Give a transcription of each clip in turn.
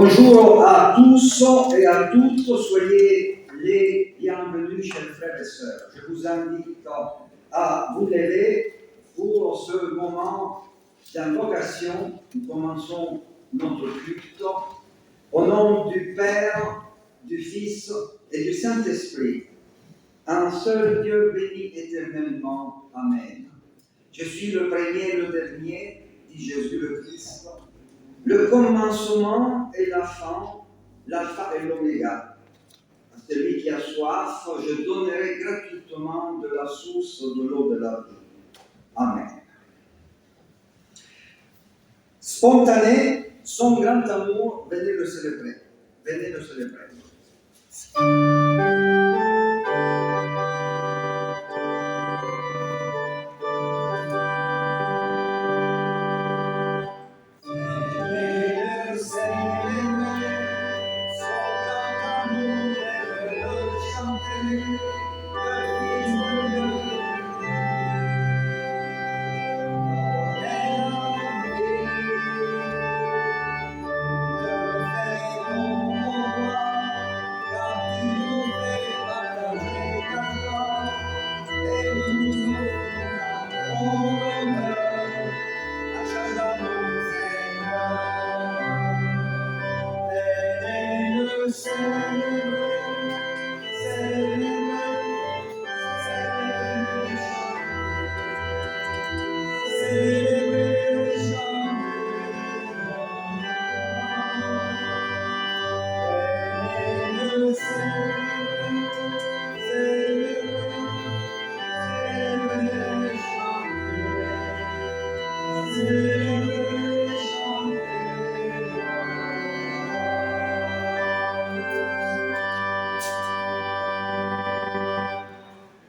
Bonjour à tous et à toutes, soyez les bienvenus, chers frères et sœurs. Je vous invite à vous lever pour ce moment d'invocation. Nous commençons notre culte au nom du Père, du Fils et du Saint-Esprit. Un seul Dieu béni éternellement. Amen. Je suis le premier et le dernier, dit Jésus le Christ. Le commencement et la fin, l'alpha et l'oméga. À celui qui a soif, je donnerai gratuitement de la source de l'eau de la vie. Amen. Spontané, son grand amour, venez le célébrer. Venez le célébrer.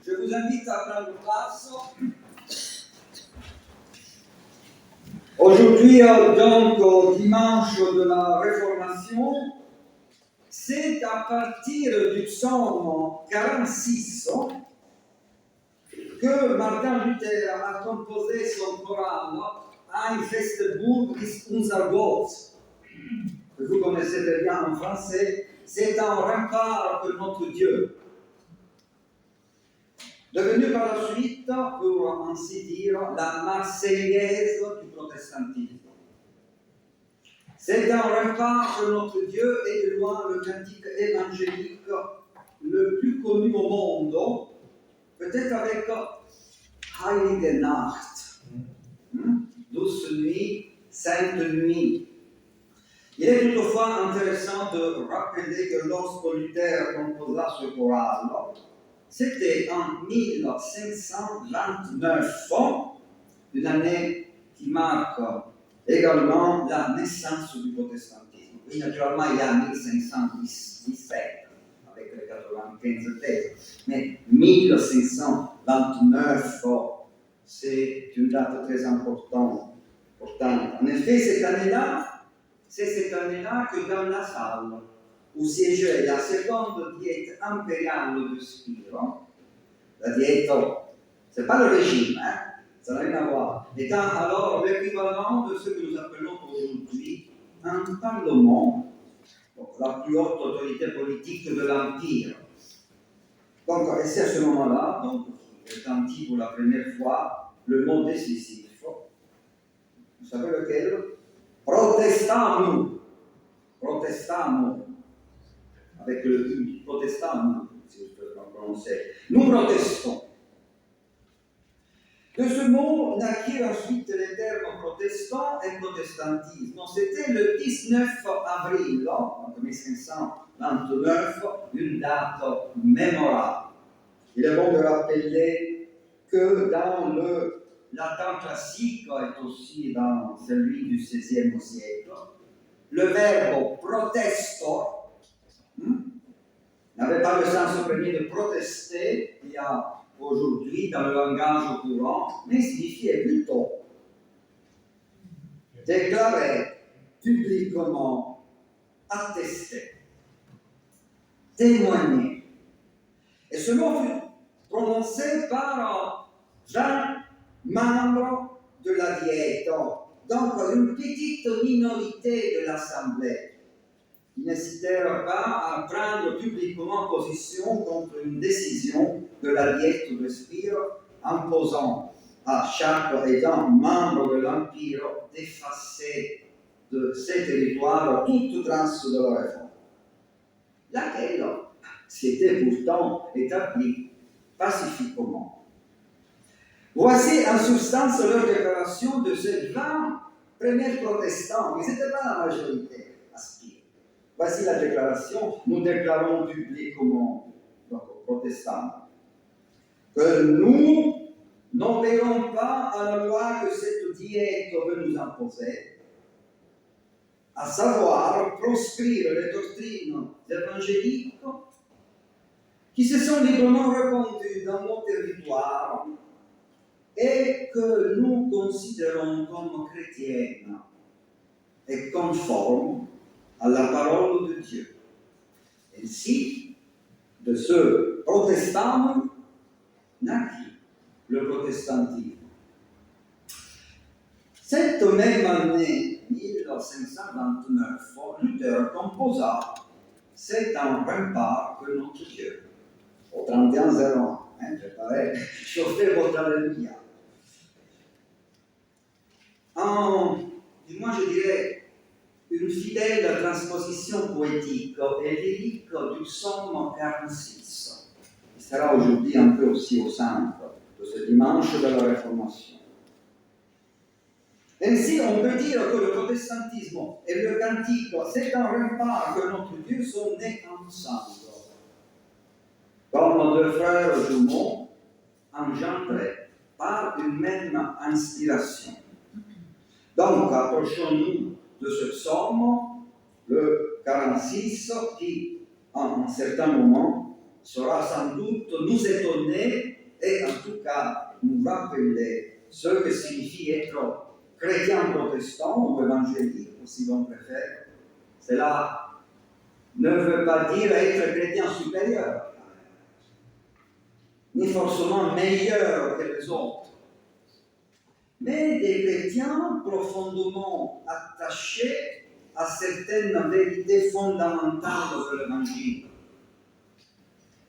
Je vous invite à prendre place. Aujourd'hui, donc, au dimanche de la Réformation, c'est à partir du psaume 46 que Martin Luther a composé son choral Ein festes Burg ist unser Gott. Que vous connaissez très bien en français, c'est un rempart de notre Dieu. Devenu par la suite, pour ainsi dire, la Marseillaise du protestantisme. C'est un rempart de notre Dieu et de loin le cantique évangélique le plus connu au monde, peut-être avec Heilige Nacht, douce nuit, sainte nuit. Il est toutefois intéressant de rappeler que lorsque Luther composa ce choral, c'était en 1529, une année qui marque également la naissance du protestantisme. Oui, naturellement, il y a 1517, avec les 95 thèses, mais 1529, c'est une date très importante. En effet, c'est cette année-là que dans la salle où siégeait la seconde diète impériale de Spiro, la diète, c'est pas le régime, ça n'a rien à voir, étant alors l'équivalent de ce que nous appelons aujourd'hui un parlement, donc la plus haute autorité politique de l'Empire. Donc, et c'est à ce moment-là, donc, est dit pour la première fois le mot décisif. Vous savez lequel? Protestamum. Avec le protestant, si je peux le prononcer. Nous protestons. De ce mot naquirent ensuite les termes protestant et protestantisme. Donc, c'était le 19 avril, en 1529, une date mémorable. Il est bon de rappeler que dans le latin classique et aussi dans celui du XVIe siècle, le verbe protesto n'avait pas le sens premier de protester, il y a aujourd'hui dans le langage courant, mais signifiait plutôt déclarer publiquement, attester, témoigner. Et ce mot fut prononcé par 20 membres de la Diète, donc une petite minorité de l'Assemblée. ils n'hésitèrent pas à prendre publiquement position contre une décision de la Diète de Spire, imposant à chaque État membre de l'Empire d'effacer de ces territoires toute trace de la réforme, laquelle s'était pourtant établie pacifiquement. Voici en substance leur déclaration de ces 20 premiers protestants, ils n'étaient pas la majorité à Spire. Voici la déclaration, nous déclarons publiquement, donc protestants, que nous n'obéirons pas à la loi que cette diète veut nous imposer, à savoir proscrire les doctrines évangéliques qui se sont librement répandues dans nos territoires et que nous considérons comme chrétiennes et conformes à la parole de Dieu. Ainsi, de ce protestant naquit le protestantisme. Cette même année, 1529, Luther composa C'est un rempart que notre Dieu. Au 31-01, préparez, chauffez votre alléluia. Moi je dirais, une fidèle transposition poétique et lyrique du psaume 46, qui sera aujourd'hui un peu aussi au centre de ce dimanche de la Réformation. Ainsi, on peut dire que le protestantisme et le cantique, c'est un rempart que notre Dieu sont nés ensemble, comme deux frères jumeaux engendrés par une même inspiration. Donc, approchons-nous de ce psaume, le 46, qui, en un certain moment, sera sans doute nous étonner et en tout cas nous rappeler ce que signifie être chrétien protestant ou évangélique, si l'on préfère. Cela ne veut pas dire être chrétien supérieur, ni forcément meilleur que les autres, mais des chrétiens profondément attachés à certaines vérités fondamentales de l'Évangile.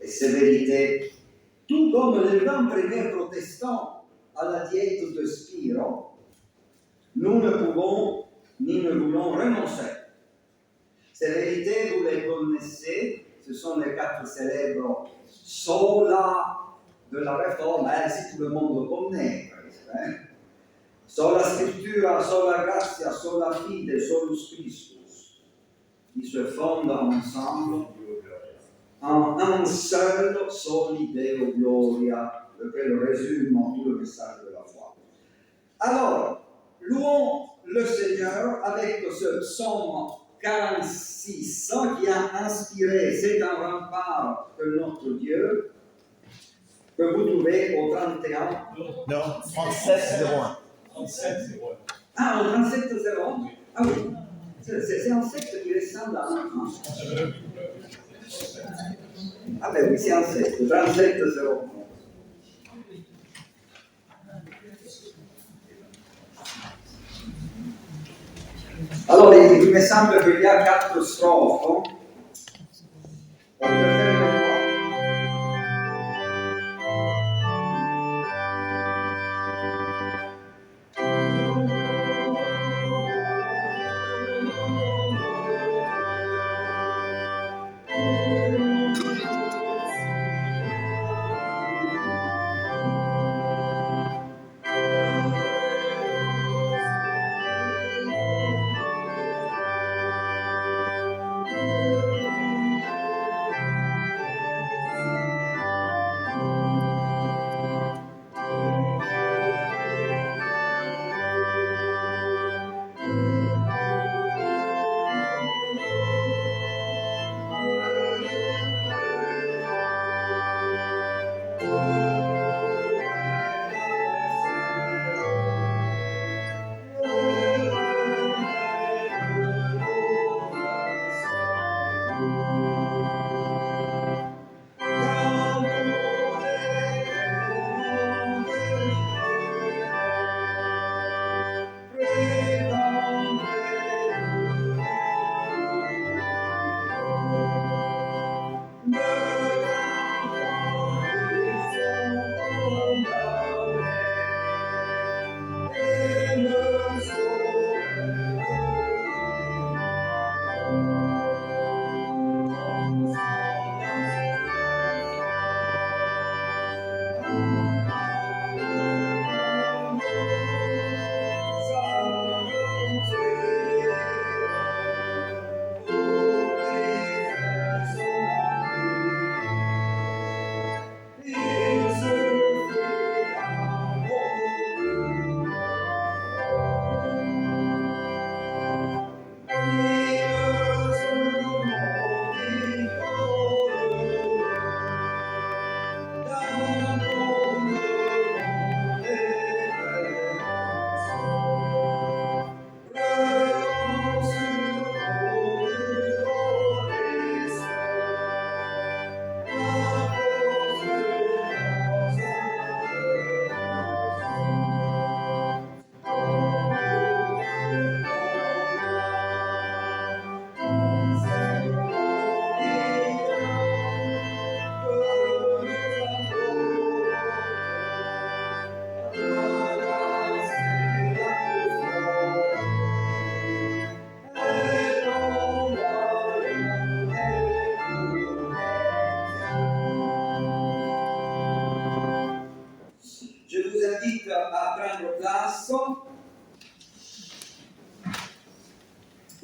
Et ces vérités, tout comme les 20 premiers protestants à la diète de Spiro, nous ne pouvons ni ne voulons renoncer. Ces vérités, vous les connaissez, ce sont les 4 célèbres sola de la Réforme, si tout le monde le connaît. Sola Scriptura, sola Gratia, sola Fide, solus Christus, qui se fondent ensemble en un seul soli Deo Gloria, lequel résume tout le message de la foi. Alors, louons le Seigneur avec ce psaume 46 qui a inspiré, c'est un rempart que notre Dieu, que vous trouvez au 31. Non, 37-01. 37-01. Ah, au 37-01. Ah oui, c'est un secte qui ressemble à un. Ah ben oui, c'est un secte, 37-01. Alors, il me semble qu'il y a 4 strophes. On peut faire le voir.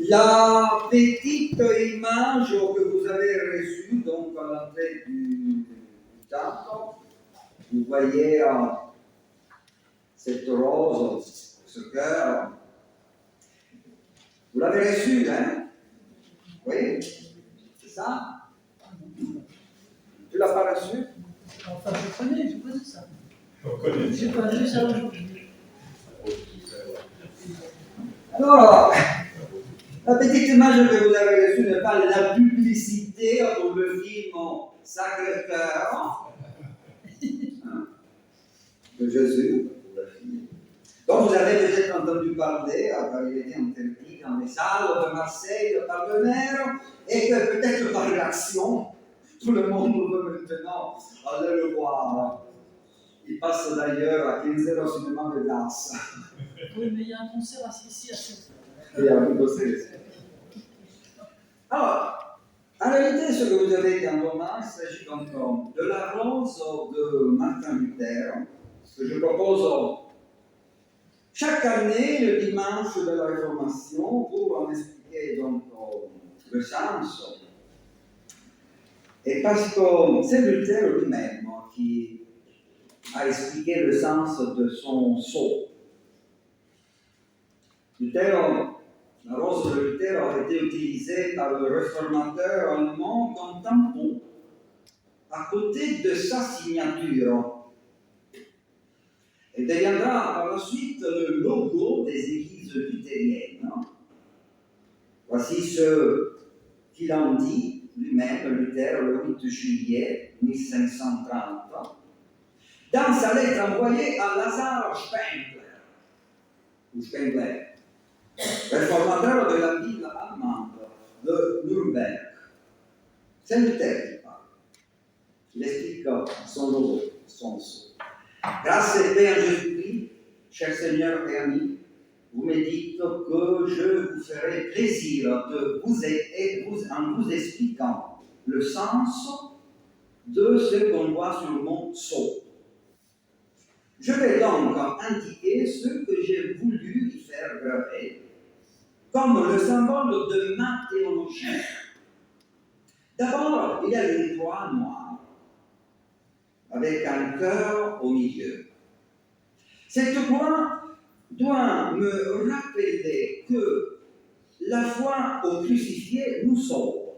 La petite image que vous avez reçue donc à l'entrée du temple, vous voyez cette rose, ce cœur. Vous l'avez reçue, hein? Oui? C'est ça? Tu l'as pas reçu? Enfin, je connais ça. On connaît. J'ai pas vu ça aujourd'hui. Alors, la petite image que vous avez reçue n'est pas la publicité pour le film Sacré-Cœur de Jésus. Donc vous avez peut-être entendu parler, car il était interdit dans les salles de Marseille par le maire, et que peut-être par réaction, tout le monde veut maintenant aller le voir. Il passe d'ailleurs à 15h au cinéma de Glace. Oui, mais il y a un concert ici à 16h. Et à vous bosser. Alors, en réalité, ce que vous avez dans vos mains, il s'agit donc de la rose de Martin Luther, que je propose chaque année, le dimanche de la Réformation, pour en expliquer donc le sens. Et parce que c'est Luther lui-même qui a expliqué le sens de son sceau. La rose de Luther a été utilisée par le réformateur allemand comme tampon à côté de sa signature. Elle deviendra par la suite le logo des églises luthériennes. Voici ce qu'il en dit lui-même, Luther, le 8 juillet 1530, dans sa lettre envoyée à Lazare Spengler, réformateur de la ville allemande de Nuremberg. C'est Luther qui parle. Il explique son logo, son sceau. Grâce et paix en Jésus-Christ, cher Seigneur et amis, vous me dites que je vous ferai plaisir de vous aider en vous expliquant le sens de ce qu'on voit sur mon sceau. Je vais donc indiquer ce que j'ai voulu y faire graver comme le symbole de ma théologie. D'abord, il y a une croix noire avec un cœur au milieu. Cette croix doit me rappeler que la foi au crucifié nous sauve.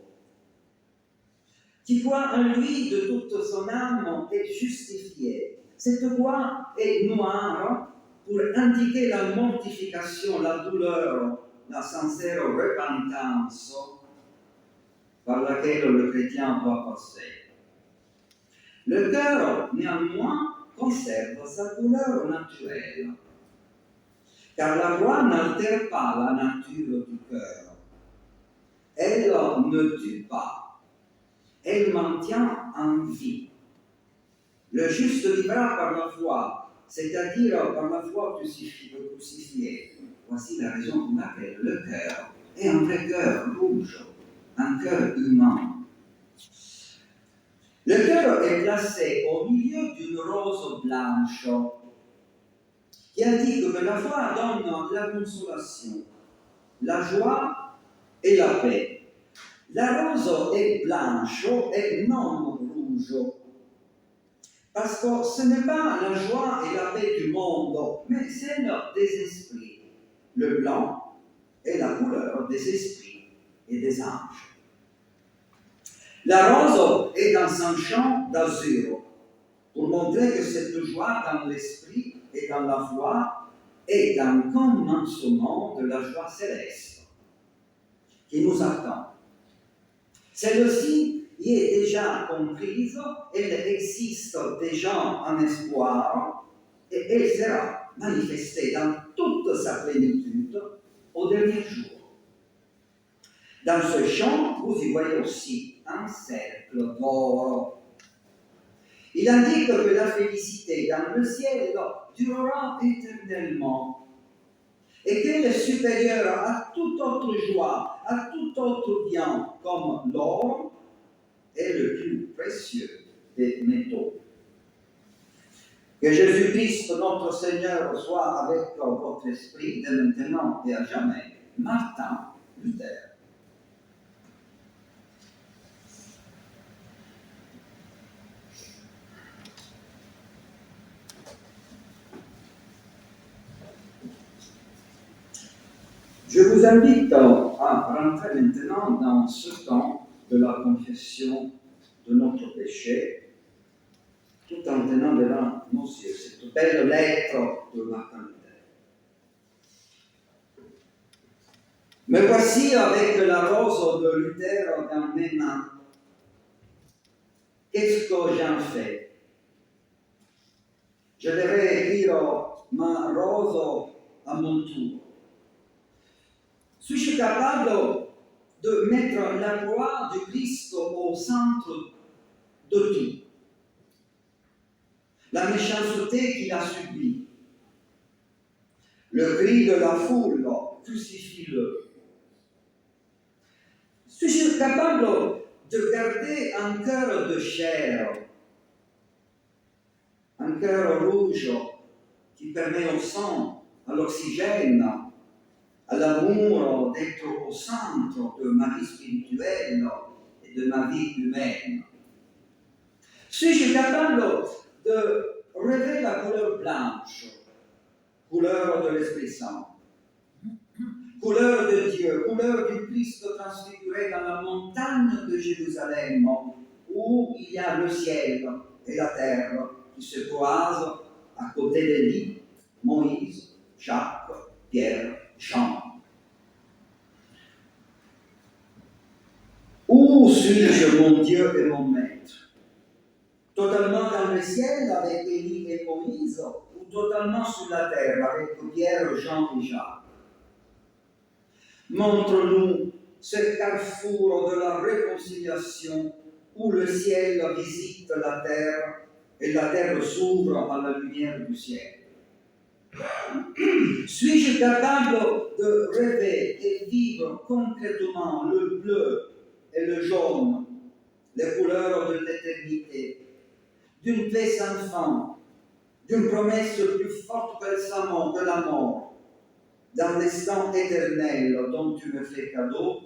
Qui croit en lui de toute son âme est justifié. Cette croix est noire pour indiquer la mortification, la douleur, la sincère repentance par laquelle le chrétien doit passer. Le cœur, néanmoins, conserve sa couleur naturelle, car la croix n'altère pas la nature du cœur. Elle ne tue pas, elle maintient en vie. Le juste vivra par la foi, c'est-à-dire par la foi crucifiée. Voici la raison pour laquelle le cœur est un vrai cœur rouge, un cœur humain. Le cœur est placé au milieu d'une rose blanche qui indique que la foi donne la consolation, la joie et la paix. La rose est blanche et non rouge, parce que ce n'est pas la joie et la paix du monde, mais celle des esprits. Le blanc est la couleur des esprits et des anges. La rose est dans un champ d'azur, pour montrer que cette joie dans l'esprit et dans la foi est un commencement de la joie céleste qui nous attend. Celle-ci y est déjà comprise, elle existe déjà en espoir et elle sera manifestée dans toute sa plénitude au dernier jour. Dans ce champ, vous y voyez aussi un cercle d'or. Il indique que la félicité dans le ciel durera éternellement et qu'elle est supérieure à toute autre joie, à tout autre bien, comme l'or est le plus précieux des métaux. Que Jésus-Christ, notre Seigneur, soit avec votre esprit de maintenant et à jamais. Martin, Luther. Je vous invite à rentrer maintenant dans ce temps de la confession de notre péché, tout en tenant devant nos yeux cette belle lettre de Martin Luther. Me voici avec la rose de Luther dans mes mains. Qu'est-ce que j'en fais? Je devrais écrire ma rose à mon tour. Suis-je capable de mettre la gloire du Christ au centre de tout? La méchanceté qu'il a subie, le cri de la foule, crucifie-le. Suis-je capable de garder un cœur de chair, un cœur rouge qui permet au sang, à l'oxygène, à l'amour d'être au centre de ma vie spirituelle et de ma vie humaine? Suis-je capable de rêver la couleur blanche, couleur de l'Esprit Saint, couleur de Dieu, couleur du Christ transfiguré dans la montagne de Jérusalem, où il y a le ciel et la terre qui se croisent à côté de lui, Moïse, Jacques, Pierre, Jean. Où suis-je, mon Dieu et mon Maître? Totalement dans le ciel avec Élie et Moïse, ou totalement sur la terre avec Pierre, Jean et Jacques? Montre-nous ce carrefour de la réconciliation où le ciel visite la terre et la terre s'ouvre à la lumière du ciel. Suis-je capable de rêver et vivre concrètement le bleu et le jaune, les couleurs de l'éternité, d'une paix sans fin, d'une promesse plus forte que de la mort, dans l'instant éternel dont tu me fais cadeau?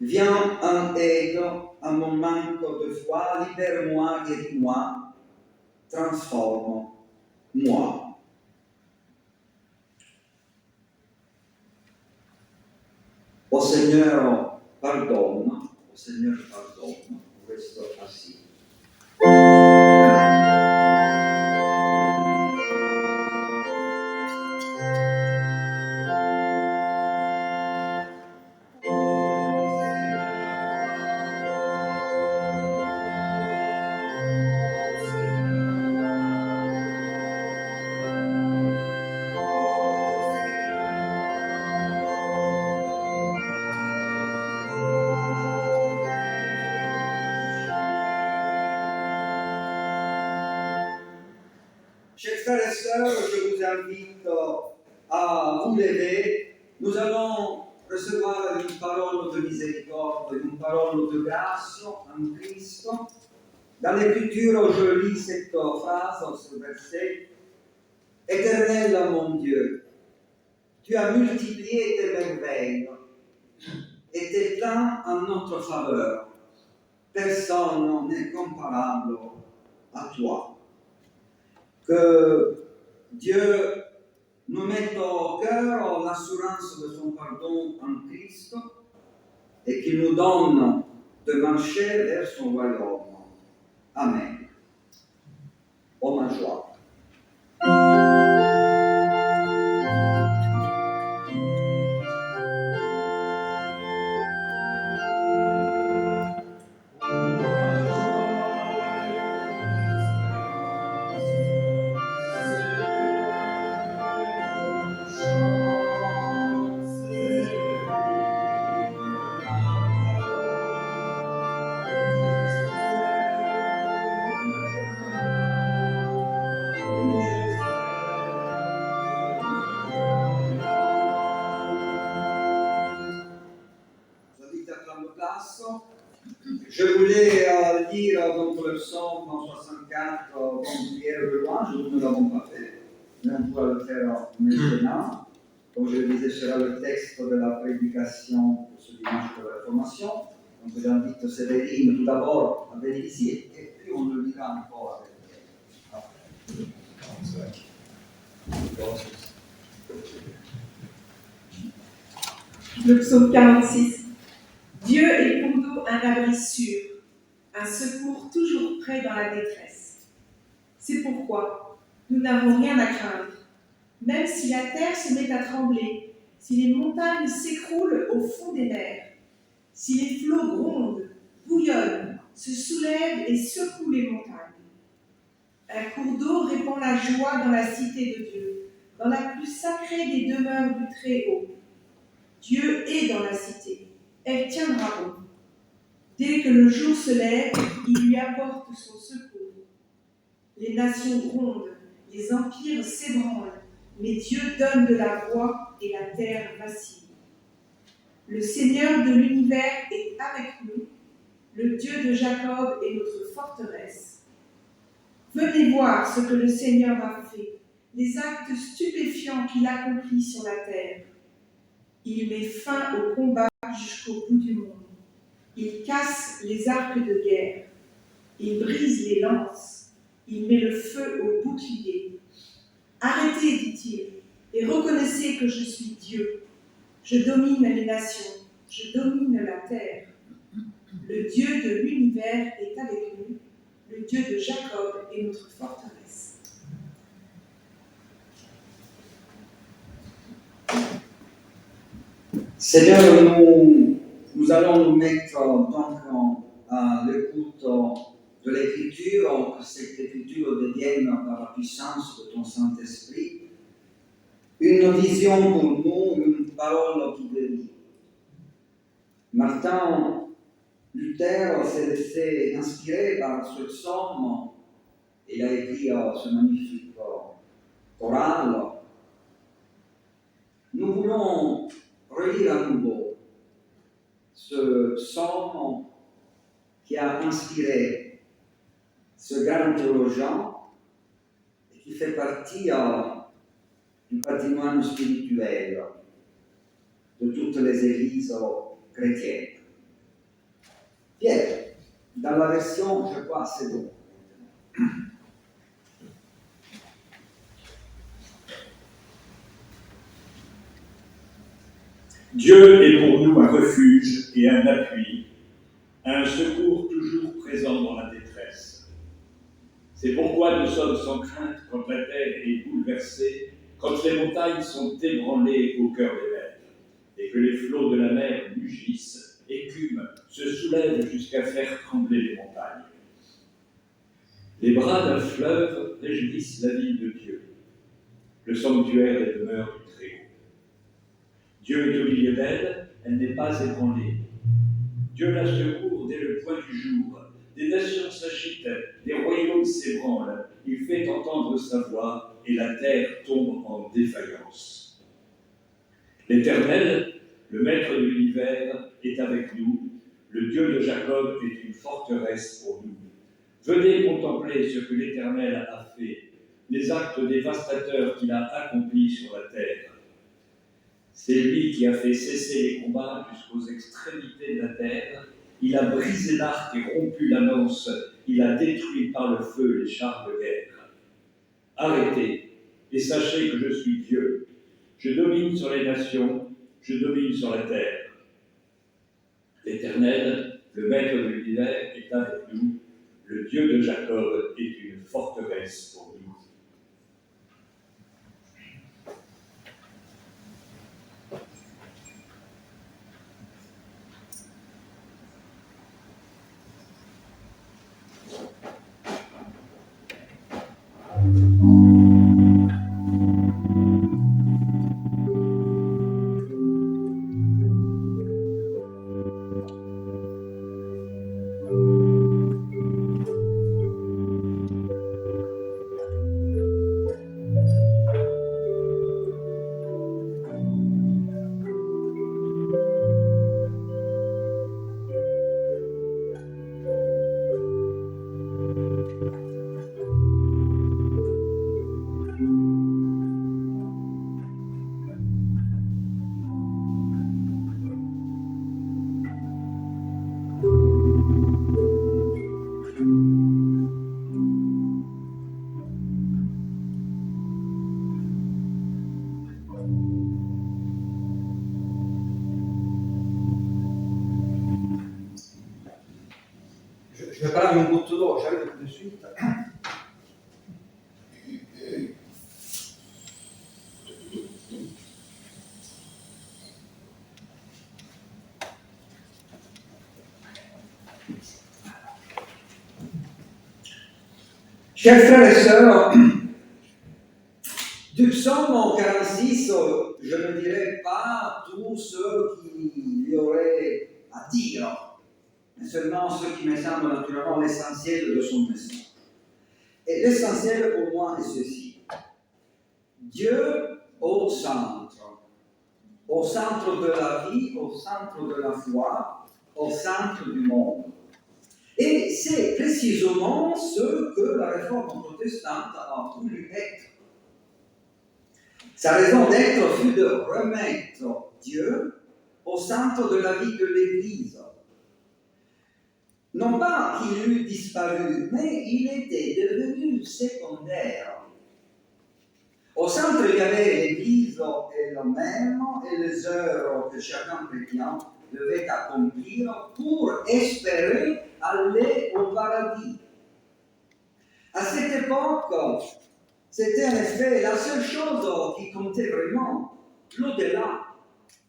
Viens en aide à mon manque de foi, libère-moi, guéris-moi, transforme-moi. Ô Seigneur, pardonne, ô Seigneur, pardonne, resto assis. Chers frères et sœurs, je vous invite à vous lever. Nous allons recevoir une parole de miséricorde, une parole de grâce en Christ. Dans l'Écriture, je lis cette phrase, ce verset. Éternel mon Dieu, tu as multiplié tes merveilles et tes plans en notre faveur. Personne n'est comparable à toi. Que Dieu nous mette au cœur l'assurance de son pardon en Christ et qu'il nous donne de marcher vers son royaume. Amen. Ô ma joie. Je voulais lire donc le psaume 64 comme prière de louange, nous ne l'avons pas fait, mais on pourra le faire maintenant. comme je le disais, sera le texte de la prédication pour ce dimanche de la Réformation. Donc j'invite Séverine tout d'abord à venir ici et puis on le lira encore avec. Le psaume 46. Dieu est pour nous un abri sûr, un secours toujours prêt dans la détresse. C'est pourquoi nous n'avons rien à craindre. Même si la terre se met à trembler, si les montagnes s'écroulent au fond des mers, si les flots grondent, bouillonnent, se soulèvent et secouent les montagnes. Un cours d'eau répand la joie dans la cité de Dieu, dans la plus sacrée des demeures du Très-Haut. Dieu est dans la cité, elle tiendra bon. Dès que le jour se lève, il lui apporte son secours. Les nations grondent, les empires s'ébranlent, mais Dieu donne de la voix et la terre vacille. Le Seigneur de l'univers est avec nous, le Dieu de Jacob est notre forteresse. Venez voir ce que le Seigneur a fait, les actes stupéfiants qu'il accomplit sur la terre. Il met fin au combat jusqu'au bout du monde. Il casse les arcs de guerre. Il brise les lances. Il met le feu aux boucliers. Arrêtez, dit-il, et reconnaissez que je suis Dieu. Je domine les nations. Je domine la terre. Le Dieu de l'univers est avec nous. Le Dieu de Jacob est notre forteresse. Seigneur, nous allons nous mettre donc à l'écoute de l'Écriture, que cette Écriture devienne par la puissance de ton Saint-Esprit une vision pour nous, une parole qui guérit. Martin Luther s'est laissé inspirer par ce psaume. Il a écrit ce magnifique choral. Nous voulons relire à nouveau ce psaume qui a inspiré ce grand théologien et qui fait partie du patrimoine spirituel de toutes les églises chrétiennes. Bien, dans la version, je crois, c'est bon. Dieu est pour nous un refuge et un appui, un secours toujours présent dans la détresse. C'est pourquoi nous sommes sans crainte quand la terre est bouleversée, quand les montagnes sont ébranlées au cœur des mers, et que les flots de la mer mugissent, écument, se soulèvent jusqu'à faire trembler les montagnes. Les bras d'un fleuve réjouissent la ville de Dieu, le sanctuaire des demeures du Très-Haut. Dieu est au milieu d'elle, elle n'est pas ébranlée. Dieu la secourt dès le point du jour. Des nations s'agitent, des royaumes s'ébranlent. Il fait entendre sa voix et la terre tombe en défaillance. L'Éternel, le Maître de l'univers, est avec nous. Le Dieu de Jacob est une forteresse pour nous. Venez contempler ce que l'Éternel a fait, les actes dévastateurs qu'il a accomplis sur la terre. C'est lui qui a fait cesser les combats jusqu'aux extrémités de la terre. Il a brisé l'arc et rompu la lance. Il a détruit par le feu les chars de guerre. Arrêtez et sachez que je suis Dieu. Je domine sur les nations, je domine sur la terre. L'Éternel, le Maître de l'univers, est avec nous. Le Dieu de Jacob est une forteresse pour nous. Je vais prendre une goutte d'eau, j'arrive tout de suite. Chers frères et sœurs, du psaume 46, je ne dirai pas tout ce qu'il y aurait à dire, mais seulement ce qui me semble naturellement l'essentiel de son message. Et l'essentiel pour moi est ceci. Dieu au centre de la vie, au centre de la foi, au centre du monde. Et c'est précisément ce que la réforme protestante a voulu être. Sa raison d'être fut de remettre Dieu au centre de la vie de l'Église. Non pas qu'il eût disparu, mais il était devenu secondaire. Au centre, il y avait l'Église elle-même et les œuvres que chacun chrétien devait accomplir pour espérer aller au paradis. À cette époque, c'était en effet la seule chose qui comptait vraiment, l'au-delà,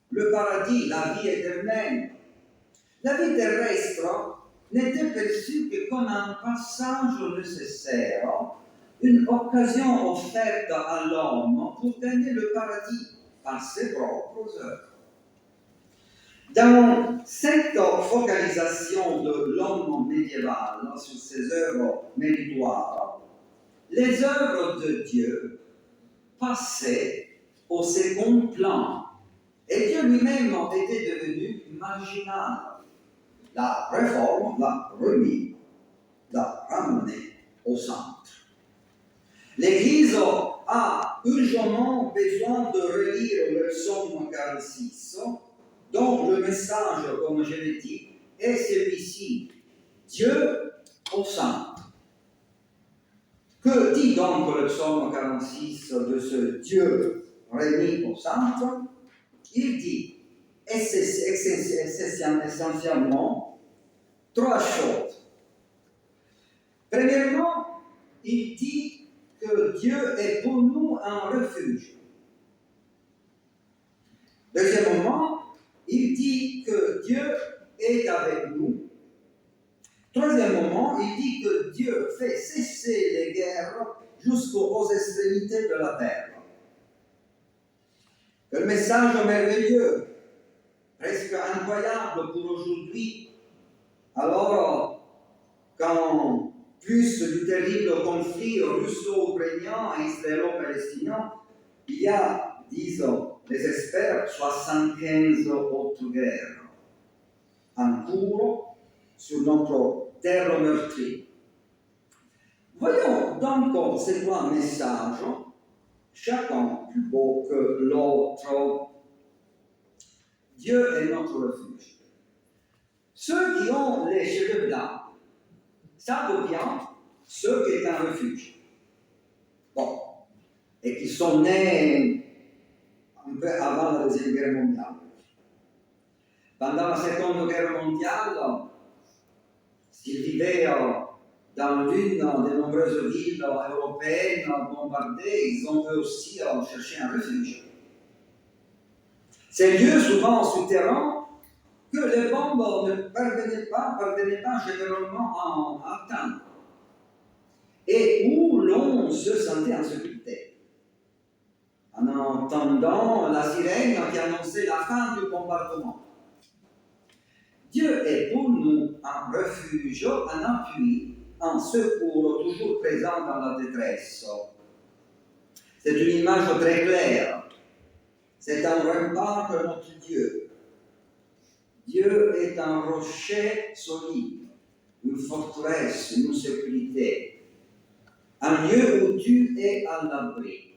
le paradis, la vie éternelle. La vie terrestre n'était perçue que comme un passage nécessaire, une occasion offerte à l'homme pour gagner le paradis par ses propres œuvres. Dans cette focalisation de l'homme médiéval sur ses œuvres méritoires, les œuvres de Dieu passaient au second plan et Dieu lui-même était devenu marginal. La réforme l'a remis, l'a ramené au centre. L'Église a urgemment besoin de relire le psaume 46, dont le message, comme je l'ai dit, est celui-ci, Dieu au centre. Que dit donc le psaume 46 de ce Dieu remis au centre? Il dit essentiellement trois choses. Premièrement, il dit que Dieu est pour nous un refuge. Deuxièmement, il dit que Dieu est avec nous. Troisièmement, il dit que Dieu fait cesser les guerres jusqu'aux extrémités de la terre. Un message merveilleux, presque incroyable pour aujourd'hui. Alors, quand plus du terrible conflit russo-ukrainien et israélo-palestinien, il y a, disent les experts, 75 autres guerres en cours sur notre terre meurtrie. Voyons donc ces trois messages, chacun plus beau que l'autre. Dieu est notre refuge. Ceux qui ont les cheveux blancs savent bien ce qu'est un refuge. Bon, et qui sont nés un peu avant la Deuxième Guerre mondiale. Pendant la Seconde Guerre mondiale, s'ils vivaient dans l'une des nombreuses villes européennes bombardées, ils ont eux aussi cherché un refuge. Ces lieux souvent souterrains que les bombes ne parvenaient pas généralement à atteindre et où l'on se sentait en sécurité. En entendant la sirène qui annonçait la fin du bombardement. Dieu est pour nous un refuge, un appui, un secours toujours présent dans la détresse. C'est une image très claire. C'est un rempart de notre Dieu. Dieu est un rocher solide, une forteresse, une sécurité, un lieu où tu es à l'abri.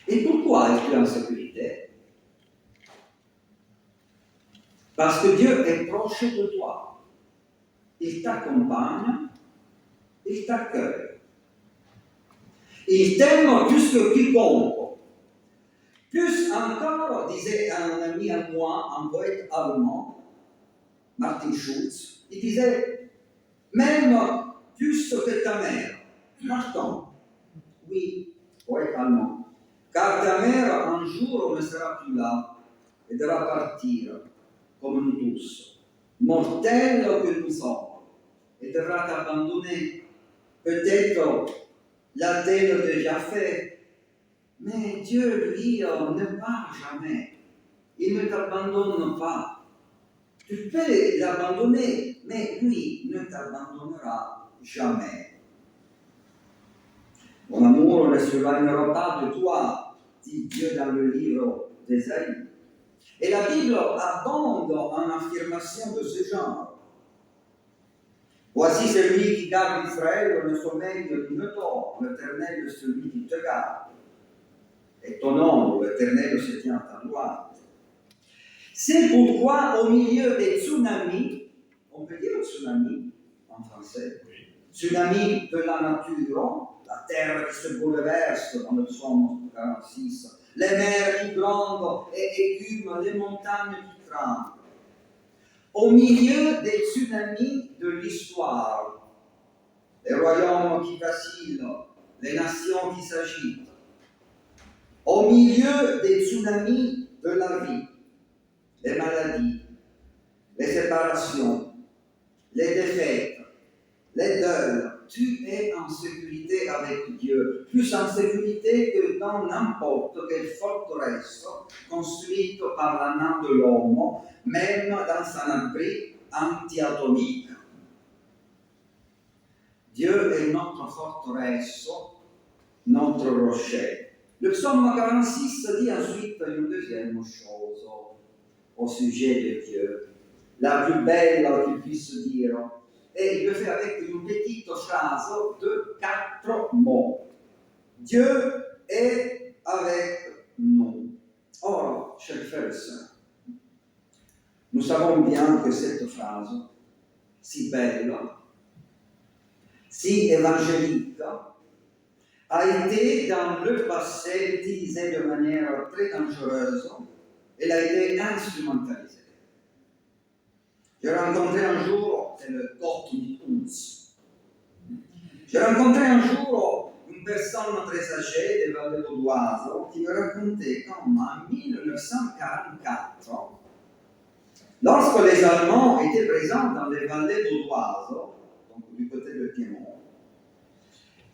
Et pourquoi es-tu en sécurité? Parce que Dieu est proche de toi. Il t'accompagne, il t'accueille. Il t'aime plus que quiconque. Plus encore, disait un ami à moi, un poète allemand, Martin Schulz, il disait, même plus que ta mère, Martin, oui, calmement, car ta mère un jour ne sera plus là et devra partir, comme nous tous, mortels que nous sommes, et devra t'abandonner. Peut-être l'a-t-elle déjà fait, mais Dieu, lui, ne part jamais. Il ne t'abandonne pas. Tu peux l'abandonner, mais lui ne t'abandonnera jamais. Mon amour ne s'éloignera pas de toi, dit Dieu dans le livre d'Ésaïe. Et la Bible abonde en affirmations de ce genre. Voici celui qui garde Israël dans le sommeil de ne dort, l'Éternel est celui qui te garde. Et ton nom, l'Éternel, se tient à ta droite. C'est pourquoi, au milieu des tsunamis, on peut dire tsunami en français, tsunami de la nature, la terre qui se bouleverse dans le psaume 46, les mers qui grondent et écument, les montagnes qui tremblent. Au milieu des tsunamis de l'histoire, les royaumes qui vacillent, les nations qui s'agitent, au milieu des tsunamis de la vie, les maladies, les séparations, les défaites, les deuils, tu es en sécurité avec Dieu, plus en sécurité que dans n'importe quelle forteresse construite par la main de l'homme, même dans un abri antiatomique. Dieu est notre forteresse, notre rocher. Le psaume 46 dit ensuite une deuxième chose au sujet de Dieu, la plus belle qu'il puisse dire. Et il le fait avec une petite phrase de 4 mots. Dieu est avec nous. Or, chers frères et sœurs, nous savons bien que cette phrase, si belle, si évangélique, a été dans le passé utilisée de manière très dangereuse. Elle a été instrumentalisée. J'ai rencontré un jour, c'est le Gott mit uns. J'ai rencontré un jour une personne très âgée des Vallées d'Audoise qui me racontait comment en 1944, lorsque les Allemands étaient présents dans les Vallées d'Audoise, donc du côté de Piémont,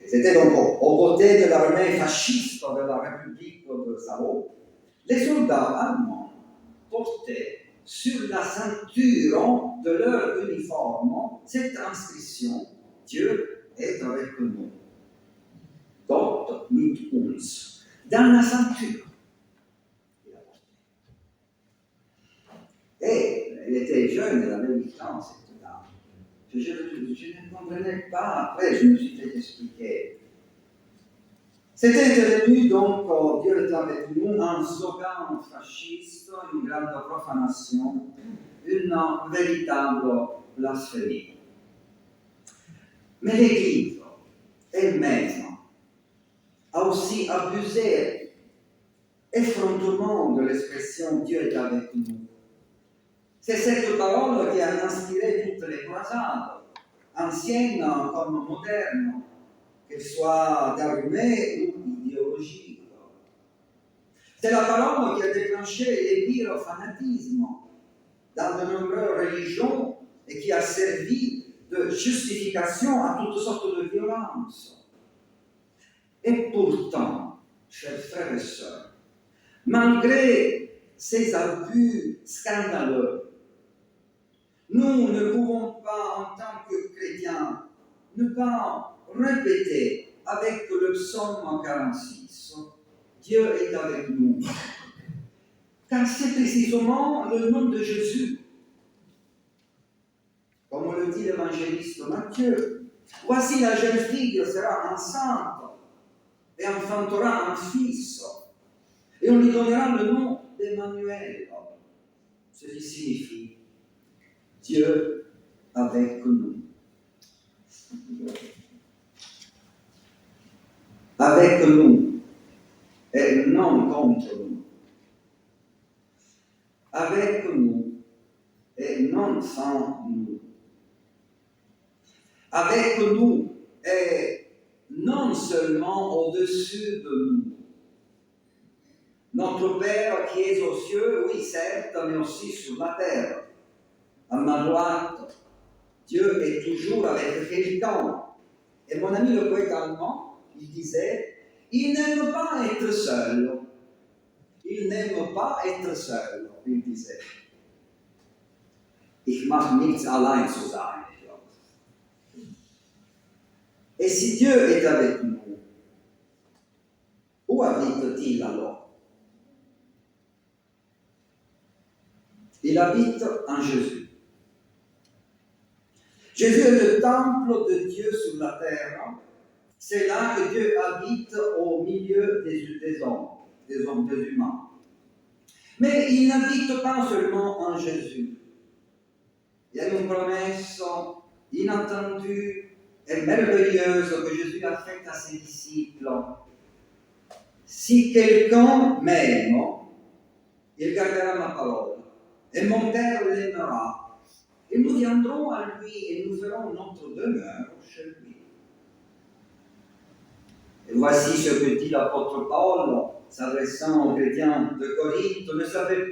et c'était donc aux côtés de l'armée fasciste de la République de Savo, les soldats allemands portaient sur la ceinture de leur uniforme cette inscription « Dieu est avec nous ». Gott mit uns. Dans la ceinture. Et elle était jeune, elle avait 8 ans, cette dame. Je ne comprenais pas, après je me suis fait expliquer. C'était devenu donc, Dieu est avec nous, un slogan fasciste, une grande profanation, une véritable blasphémie. Mais l'Église elle-même a aussi abusé effrontément de l'expression Dieu est avec nous. C'est cette parole qui a inspiré toutes les croisades, anciennes comme modernes, qu'elles soient d'armée ou idéologiques. C'est la parole qui a déclenché les pires fanatismes dans de nombreuses religions et qui a servi de justification à toutes sortes de violences. Et pourtant, chers frères et sœurs, malgré ces abus scandaleux, nous ne pouvons pas, en tant que chrétiens, ne pas répéter avec le psaume 46, Dieu est avec nous. Car c'est précisément le nom de Jésus. Comme le dit l'évangéliste Matthieu, voici la jeune fille sera enceinte et enfantera un fils, et on lui donnera le nom d'Emmanuel, ce qui signifie Dieu avec nous. Avec nous et non contre nous. Avec nous et non sans nous. Avec nous et non seulement au-dessus de nous. Notre Père qui est aux cieux, oui certes, mais aussi sur la terre. À ma droite, Dieu est toujours avec quelqu'un. Et mon ami le poète allemand, il disait, il n'aime pas être seul. Il n'aime pas être seul, il disait. Ich mag nichts allein zu sein. Et si Dieu est avec nous, où habite-t-il alors? Il habite en Jésus. Jésus est le temple de Dieu sur la terre. C'est là que Dieu habite au milieu des hommes, des humains. Mais il n'habite pas seulement en Jésus. Il y a une promesse inattendue et merveilleuse que Jésus a faite à ses disciples. Si quelqu'un m'aime, il gardera ma parole, et mon Père l'aimera. Et nous viendrons à lui et nous ferons notre demeure chez lui. Et voici ce que dit l'apôtre Paul, s'adressant aux chrétiens de Corinthe. Ne savez-vous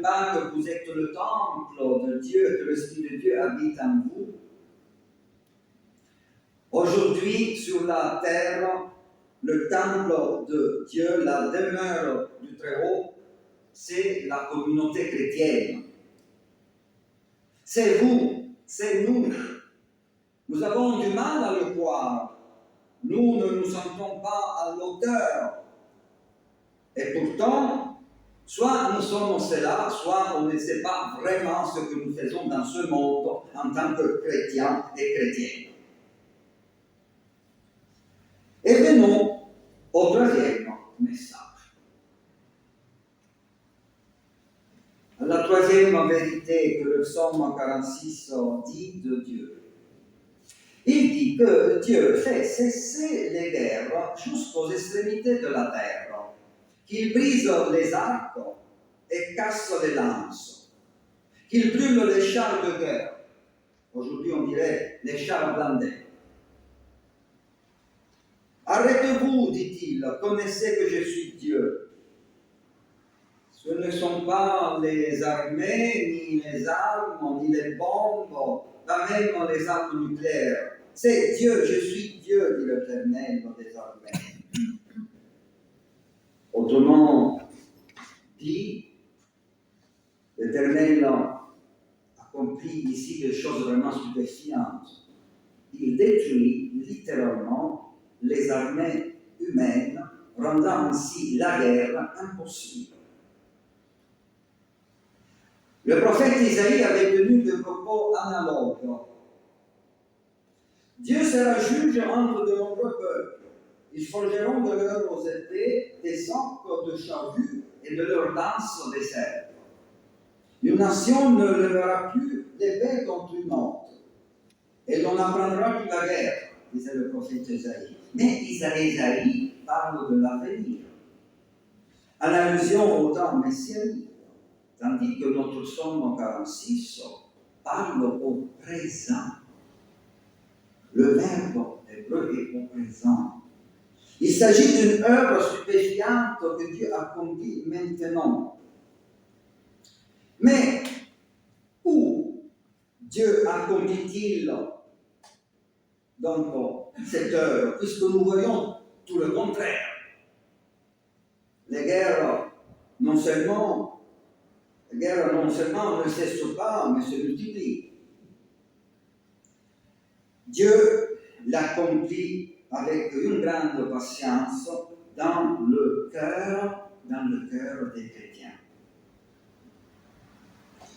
pas que vous êtes le temple de Dieu, que l'Esprit de Dieu habite en vous? Aujourd'hui, sur la terre, le temple de Dieu, la demeure du Très-Haut, c'est la communauté chrétienne. C'est vous, c'est nous. Nous avons du mal à le croire. Nous ne nous sentons pas à l'auteur. Et pourtant, soit nous sommes cela, soit on ne sait pas vraiment ce que nous faisons dans ce monde en tant que chrétiens et chrétiennes. Et venons au troisième message. La troisième vérité que le psaume 46 dit de Dieu. Il dit que Dieu fait cesser les guerres jusqu'aux extrémités de la terre, qu'il brise les arcs et casse les lances, qu'il brûle les chars de guerre. Aujourd'hui, on dirait les chars blindés. Arrêtez-vous, dit-il, connaissez que je suis Dieu. Ce ne sont pas les armées, ni les armes, ni les bombes, pas même les armes nucléaires. C'est Dieu, je suis Dieu, dit l'Éternel des armées. Autrement dit, l'Éternel accomplit ici des choses vraiment stupéfiantes. Il détruit littéralement les armées humaines, rendant ainsi la guerre impossible. Le prophète Isaïe avait tenu des propos analogues. Dieu sera juge entre de nombreux peuples. Ils forgeront de leurs épées des socs de charrues et de leurs lances des cerfs. Une nation ne lèvera plus d'épée contre une autre, et l'on n'apprendra plus la guerre, disait le prophète Isaïe. Mais Isaïe parle de l'avenir, en allusion au temps messianique, tandis que notre psaume 46 parle au présent. Le verbe hébreu est au présent. Il s'agit d'une œuvre stupéfiante que Dieu accomplit maintenant. Mais où Dieu accomplit-il donc cette œuvre, puisque nous voyons tout le contraire? Les guerres non seulement ne cessent pas, mais se multiplient. Dieu l'accomplit avec une grande patience dans le cœur des chrétiens.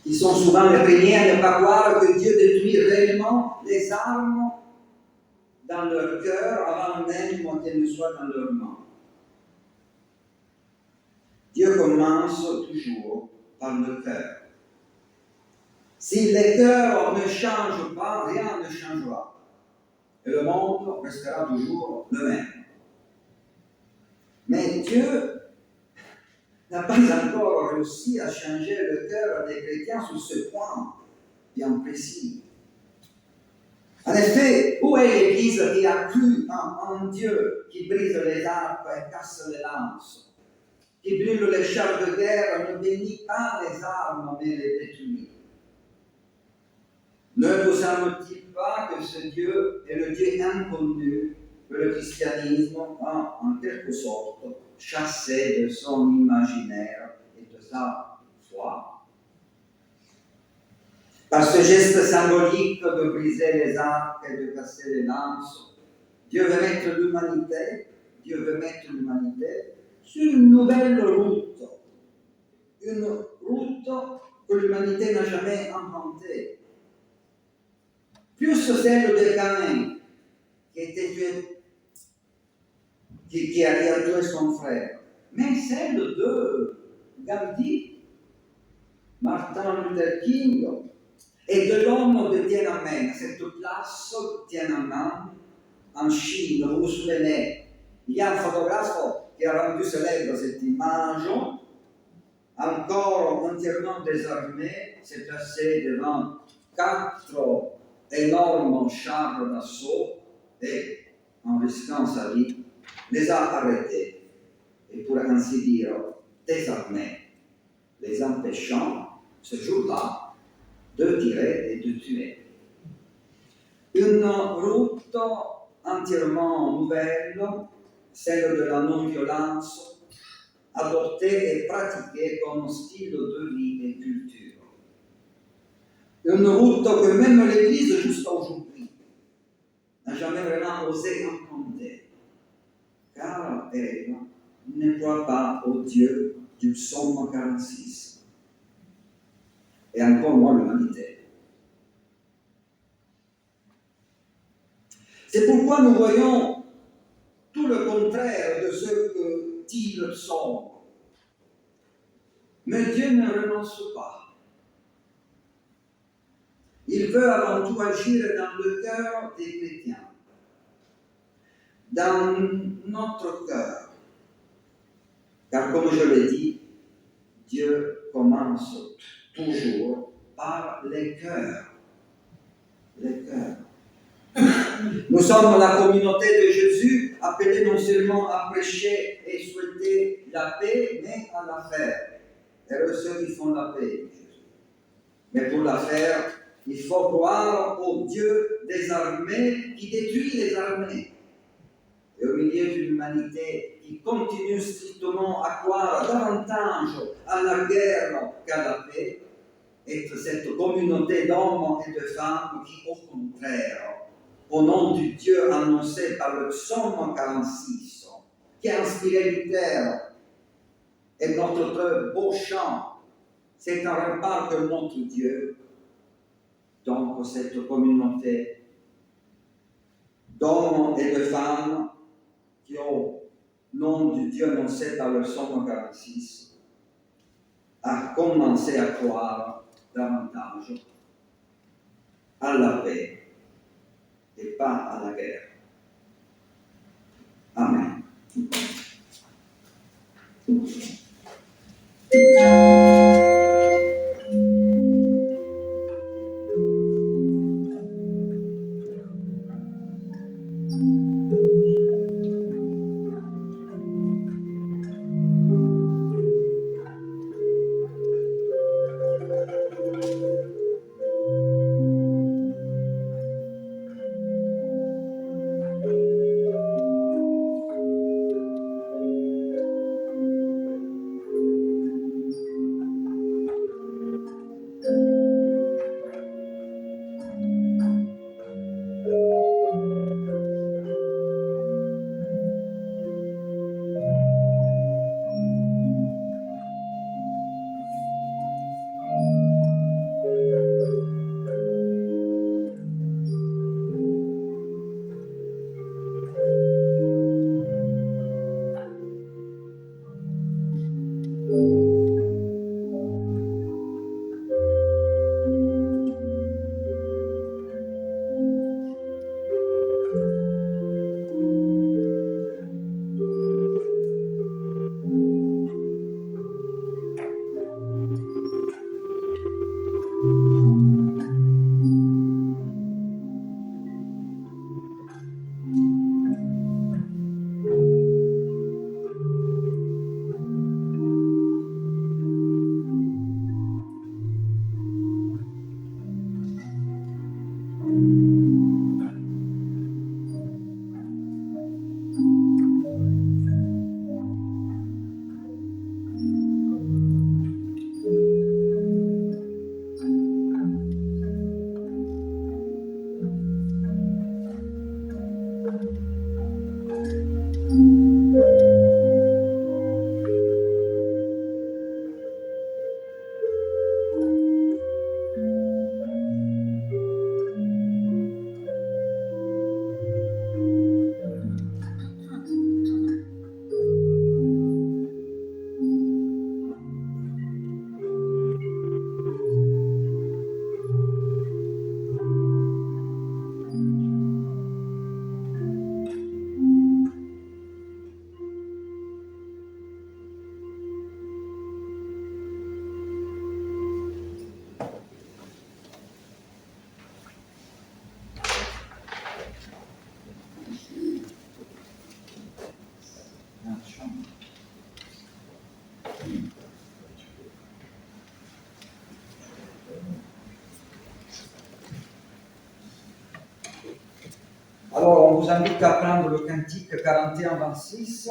Ils sont souvent les premiers à ne pas croire que Dieu détruit réellement les armes dans leur cœur avant même qu'elles ne soient dans leurs mains. Dieu commence toujours par le cœur. Si les cœurs ne changent pas, rien ne changera. Et le monde restera toujours le même. Mais Dieu n'a pas encore réussi à changer le cœur des chrétiens sur ce point bien précis. En effet, où est l'Église qui a cru en Dieu qui brise les arcs et casse les lances, qui brûle les chars de guerre, ne bénit pas les armes mais les détruit? Ne vous semble-t-il pas que ce Dieu est le Dieu inconnu que le christianisme a en quelque sorte chassé de son imaginaire et de sa foi? Par ce geste symbolique de briser les arcs et de casser les lances, Dieu veut mettre l'humanité sur une nouvelle route, une route que l'humanité n'a jamais empruntée. Plus celle de Caïn, qui a tué son frère, mais celle de Gandhi, Martin Luther King, et de l'homme de Tiananmen, cette place Tiananmen en Chine, vous vous souvenez, il y a un photographe qui a rendu célèbre cette image, encore entièrement désarmé, s'est placé devant 4 énormes chars d'assaut et, en risquant sa vie, les a arrêtés et, pour ainsi dire, désarmés, les empêchant, ce jour-là, de tirer et de tuer. Une route entièrement nouvelle, celle de la non-violence, adoptée et pratiquée comme style de vie et culture. Une route que même l'Église, jusqu'à aujourd'hui, n'a jamais vraiment osé emprunter, car elle ne croit pas au Dieu du psaume 46, et encore moins l'humanité. C'est pourquoi nous voyons tout le contraire de ce que dit le psaume. Mais Dieu ne renonce pas. Il veut avant tout agir dans le cœur des chrétiens, dans notre cœur. Car comme je l'ai dit, Dieu commence toujours par les cœurs. Les cœurs. Nous sommes la communauté de Jésus, appelée non seulement à prêcher et souhaiter la paix, mais à la faire. Heureux ceux qui font la paix. Mais pour la faire, il faut croire au Dieu des armées qui détruit les armées. Et au milieu d'une humanité qui continue strictement à croire davantage à la guerre qu'à la paix, être cette communauté d'hommes et de femmes qui, au contraire, au nom du Dieu annoncé par le psaume 46, qui a inspiré Luther, et notre beau chant, c'est un rempart que notre Dieu. Donc, cette communauté d'hommes et de femmes qui, au nom du Dieu annoncé par le psaume 46, a commencé à croire davantage à la paix et pas à la guerre. Amen. vous invite à prendre le cantique 41-26.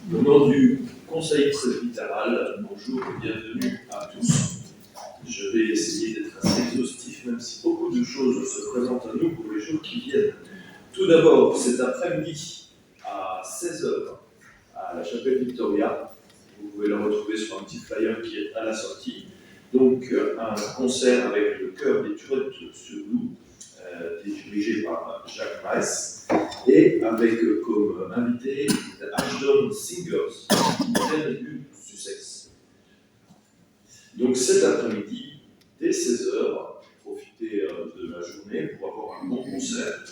Au nom du Conseil presbytéral, bonjour et bienvenue à tous. Je vais essayer d'être assez exhaustif, même si beaucoup de choses se présentent à nous pour les jours qui viennent. Tout d'abord, cet après-midi, à 16h, à la chapelle Victoria, vous pouvez la retrouver sur un petit flyer qui est à la sortie. Donc, un concert avec le chœur des Turettes sur Loup, dirigé par Jacques Maes, et avec comme invité les Ashdown Singers, qui viennent du Sussex. Donc cet après-midi, dès 16h, profitez de la journée pour avoir un bon concert.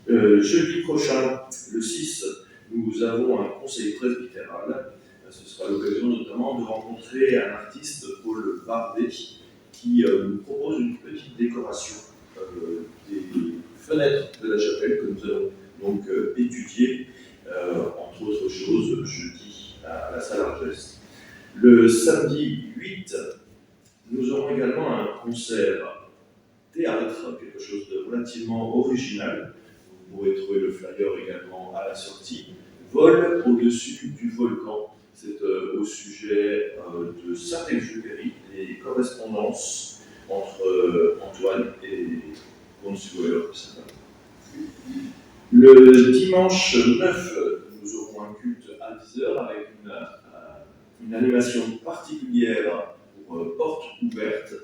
Jeudi prochain, le 6, nous avons un conseil presbytéral. Ce sera l'occasion notamment de rencontrer un artiste, Paul Bardet, qui nous propose une petite décoration des fenêtres de la chapelle que nous allons donc étudier, entre autres choses, jeudi à la salle Argès. Le samedi 8, nous aurons également un concert théâtre, quelque chose de relativement original. Vous pourrez trouver le flyer également à la sortie. Vol au-dessus du volcan. C'est au sujet de Saint-Exupéry, les correspondances entre Antoine et Consuelo. Le dimanche 9, nous aurons un culte à 10h avec une animation particulière pour Porte ouverte.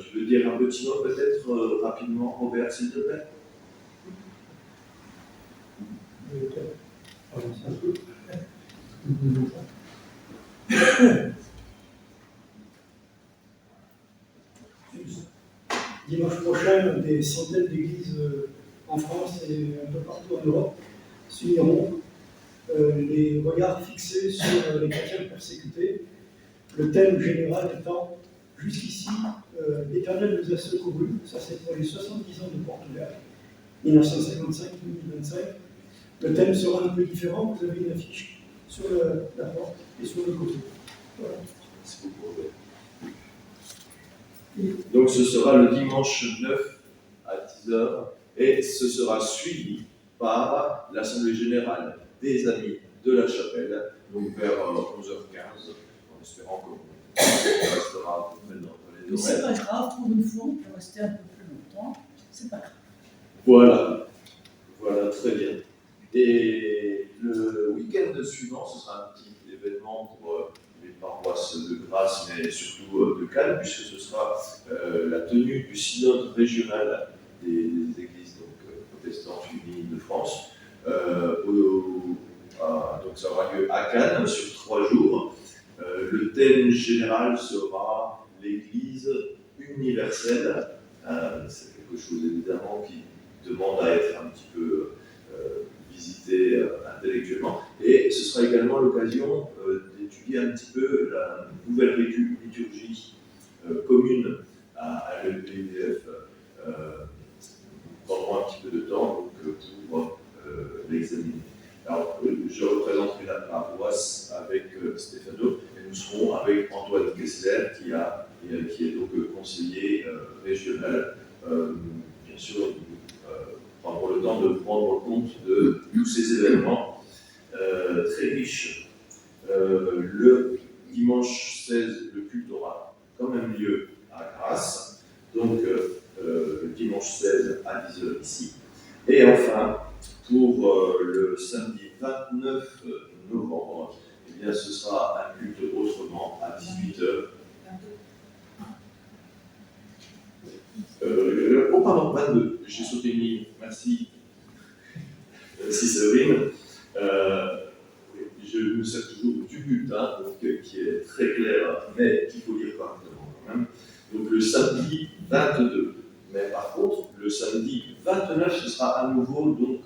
Tu veux dire un petit mot peut-être rapidement, Robert, s'il te plaît? Dimanche prochain, des centaines d'églises en France et un peu partout en Europe s'uniront, les regards fixés sur les chrétiens persécutés, le thème général étant jusqu'ici, l'Éternel nous a secourus, ça c'est pour les 70 ans de Portugal, 1955-2025. Le thème sera un peu différent, vous avez une affiche sur la porte et sur le côté. Voilà. Merci beaucoup, Robert. Donc ce sera le dimanche 9 à 10h et ce sera suivi par l'Assemblée Générale des Amis de la Chapelle, donc vers 11h15, en espérant qu'on restera maintenant dans les Mais c'est horaires. pas grave, pour une fois, on peut rester un peu plus longtemps. C'est pas grave. Voilà, Très bien. Et le week-end suivant, ce sera un petit événement pour les paroisses de Grasse, mais surtout de Cannes, puisque ce sera la tenue du synode régional des églises protestantes unies de France. Donc ça aura lieu à Cannes sur 3 jours. Le thème général sera l'Église universelle. C'est quelque chose évidemment qui demande à être un petit peu visité intellectuellement. Et ce sera également l'occasion d'étudier un petit peu la nouvelle liturgie commune à l'EPIDF. Prendrons un petit peu de temps pour l'examiner. Alors, je représenterai la paroisse avec Stéphano, et nous serons avec Antoine Kessler, qui est donc conseiller régional. Bien sûr, nous prendrons le temps de prendre compte de tous ces événements très riches. Le dimanche 16, le culte aura quand même lieu à Grasse, donc le dimanche 16 à 10h ici. Et enfin, pour le samedi 29 novembre, eh bien, ce sera un culte autrement à 18h. Oh pardon, 22, j'ai sauté une ligne, merci. Merci Séverine. Je me sers toujours du bulletin, donc, qui est très clair, mais qu'il faut lire correctement quand même. Donc le samedi 22. Mais par contre, le samedi 29, ce sera à nouveau donc,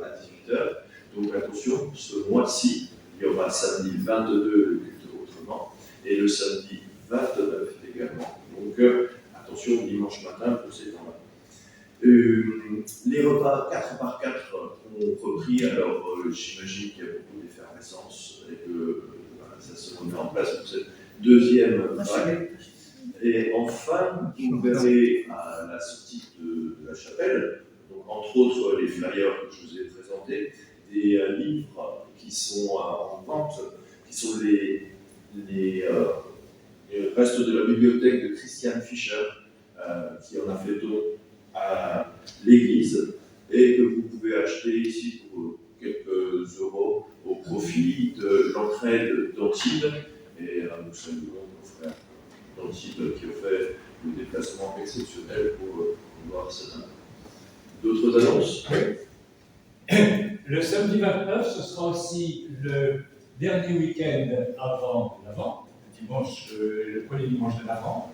à 18h. Donc attention, ce mois-ci, il y aura samedi 22 le culte autrement, et le samedi 29 également. Donc attention, dimanche matin pour ces temps-là. Les repas 4 par 4 ont repris, alors j'imagine qu'il y a beaucoup d'effervescence et que ça se remet en place pour cette deuxième vague. Et enfin, vous verrez à la sortie de la chapelle, donc entre autres les flyers que je vous ai présentés, des livres qui sont en vente, qui sont les restes de la bibliothèque de Christian Fischer, qui en a fait don à l'église, et que vous pouvez acheter ici pour quelques euros au profit de l'entraide d'Antibes. Et nous saluons nos frères d'Antibes qui ont fait le déplacement exceptionnel pour voir cela. D'autres annonces? Le samedi 29, ce sera aussi le dernier week-end avant l'Avent, le premier dimanche de l'Avent.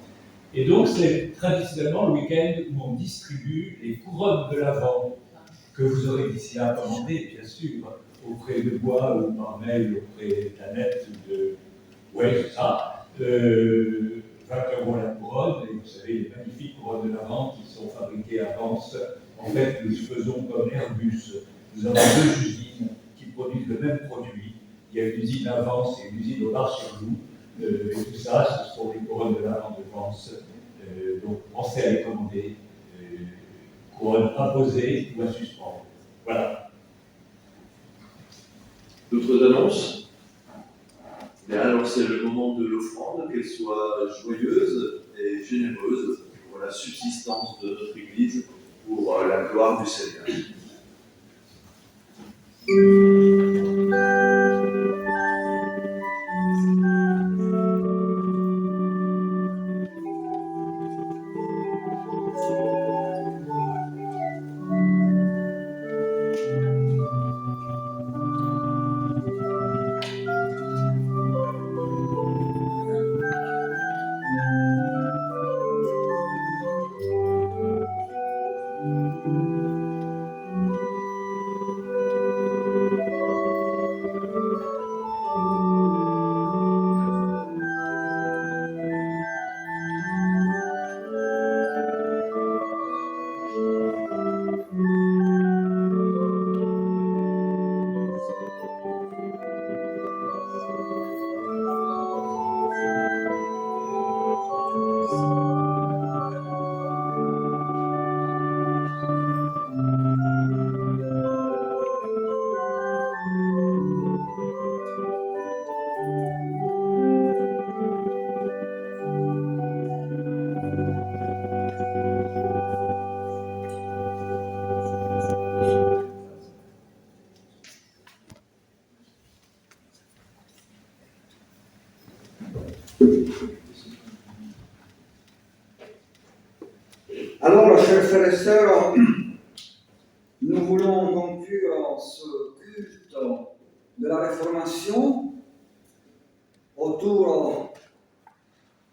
Et donc, c'est traditionnellement le week-end où on distribue les couronnes de l'Avent que vous aurez d'ici là commandées, bien sûr, auprès de Bois ou par mail auprès d'Annette ou de. Ouais, c'est ça. 20 € la couronne, et vous savez, les magnifiques couronnes de l'Avent qui sont fabriquées à Vence. En fait, nous faisons comme Airbus. Nous avons 2 usines qui produisent le même produit. Il y a une usine à Vence et une usine au Bar-sur-Loup. Et tout ça, ce sont des couronnes de l'Avent de Vence. Donc, pensez à les commander. Couronnes imposées ou à suspendre. Voilà. D'autres annonces? Bien, alors c'est le moment de l'offrande, qu'elle soit joyeuse et généreuse pour la subsistance de notre Église, pour la gloire du Seigneur.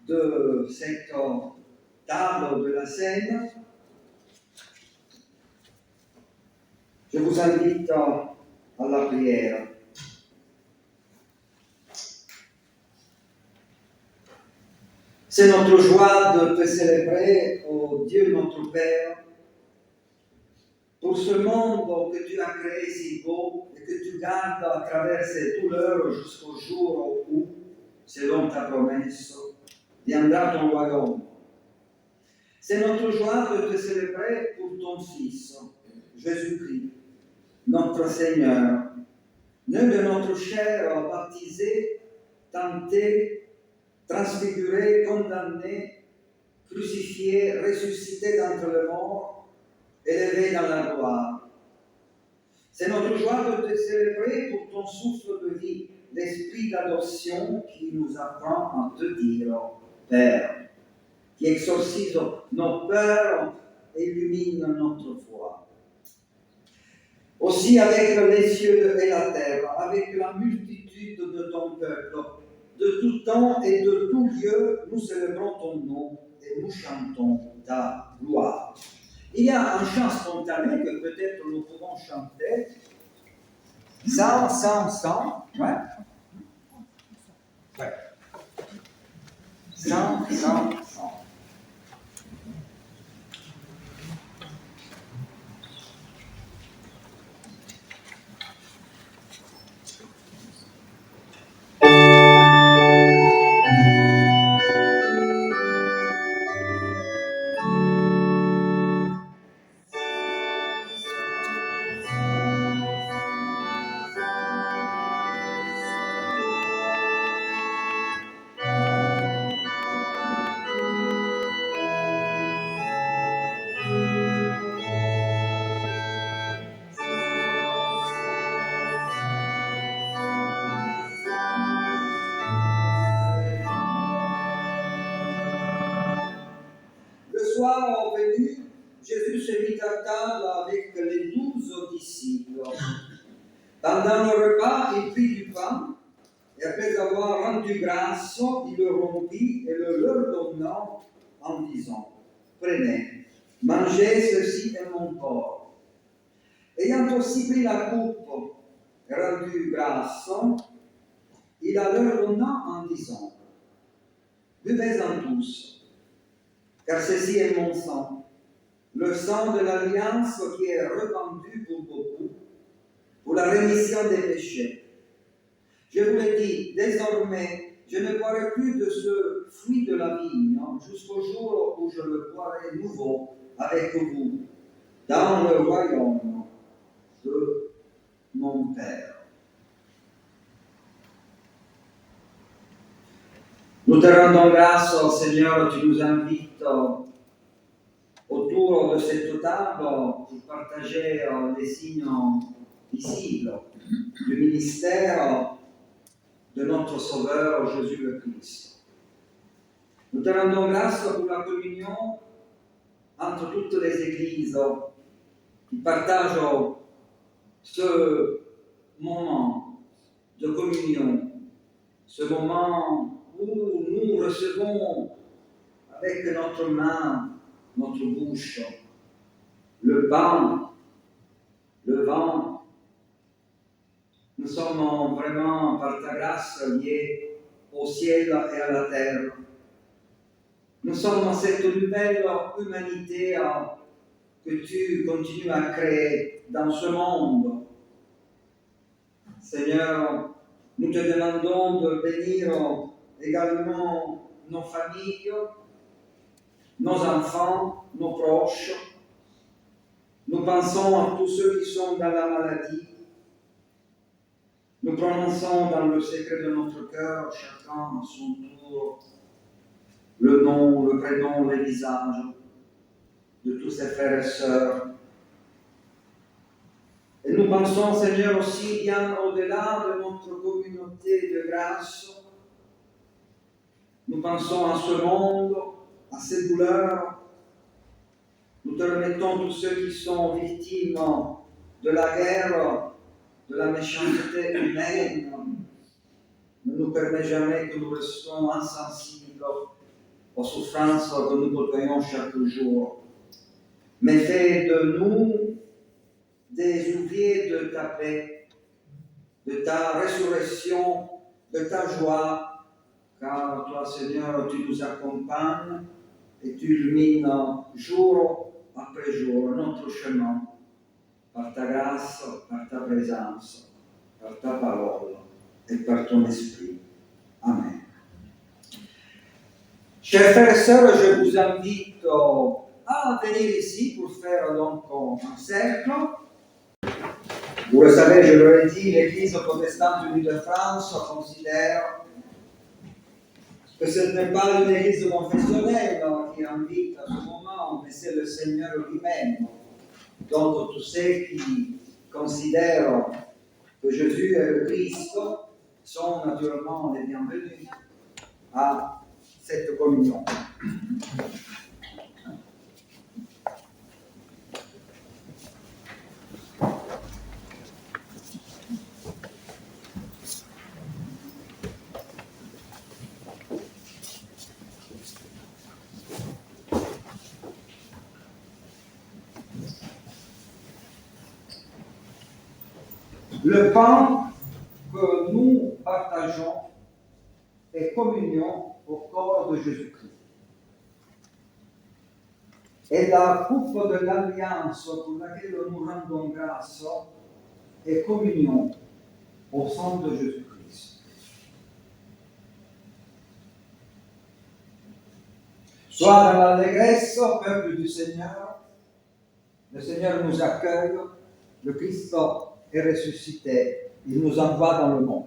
de cette table de la scène, je vous invite à la prière. C'est notre joie de te célébrer, ô Dieu notre Père, pour ce monde que tu as créé si beau et que tu gardes à travers ces douleurs jusqu'au jour où, selon ta promesse, viendra ton royaume. C'est notre joie de te célébrer pour ton Fils, Jésus-Christ, notre Seigneur, né de notre chair baptisé, tenté, transfiguré, condamné, crucifié, ressuscité d'entre les morts, élevé dans la gloire. C'est notre joie de te célébrer pour ton souffle de vie, l'esprit d'adoption qui nous apprend à te dire Père, qui exorcise nos peurs et illumine notre foi. Aussi avec les cieux et la terre, avec la multitude de ton peuple, de tout temps et de tout lieu, nous célébrons ton nom et nous chantons ta gloire. Il y a un chant spontané que peut-être nous pouvons chanter. 100, 100, 100. Ouais. Ouais. 100, 100, 100. Le soir venu, Jésus se mit à table avec les 12 disciples. Pendant le repas, il prit du pain, et après avoir rendu grâce, il le rompit et le leur donna en disant, prenez, mangez, ceci est mon corps. Ayant aussi pris la coupe et rendu grâce, il la leur donna en disant, buvez-en tous, car ceci est mon sang, le sang de l'alliance qui est répandu pour beaucoup, pour la rémission des péchés. Je vous le dis, désormais, je ne boirai plus de ce fruit de la vigne jusqu'au jour où je le boirai nouveau avec vous dans le royaume de mon Père. Nous te rendons grâce, Seigneur, tu nous invites autour de cette table pour partager les signes visibles du ministère de notre Sauveur Jésus le Christ. Nous te rendons grâce pour la communion entre toutes les églises qui partagent ce moment de communion, ce moment où nous recevons avec notre main, notre bouche, le pain, le vin. Nous sommes vraiment, par ta grâce, liés au ciel et à la terre. Nous sommes cette nouvelle humanité que tu continues à créer dans ce monde. Seigneur, nous te demandons de bénir également nos familles, nos enfants, nos proches. Nous pensons à tous ceux qui sont dans la maladie. Nous prononçons dans le secret de notre cœur, chacun à son tour, le nom, le prénom, les visages de tous ses frères et sœurs. Et nous pensons, Seigneur, aussi bien au-delà de notre communauté de grâce. Nous pensons à ce monde, à ces douleurs. Nous te remettons tous ceux qui sont victimes de la guerre, de la méchanceté humaine. Ne nous permets jamais que nous restions insensibles aux souffrances que nous côtoyons chaque jour, mais fais de nous des ouvriers de ta paix, de ta résurrection, de ta joie, car toi, Seigneur, tu nous accompagnes et tu illumines jour après jour notre chemin par ta grâce, par ta présence, par ta parole et par ton esprit. Amen. Chers frères et sœurs, je vous invite à venir ici pour faire donc un cercle. Vous le savez, je le l'ai dit, l'Église protestante unie de France considère que ce n'est pas une église confessionnelle qui invite à ce moment, mais c'est le Seigneur lui-même. Donc tous ceux qui considèrent que Jésus est le Christ sont naturellement les bienvenus à cette communion. Le pain que nous partageons est communion au corps de Jésus-Christ. Et la coupe de l'alliance pour laquelle nous rendons grâce est communion au sang de Jésus-Christ. Sois dans l'allégresse, peuple du Seigneur, le Seigneur nous accueille, le Christ est ressuscité, il nous envoie dans le monde.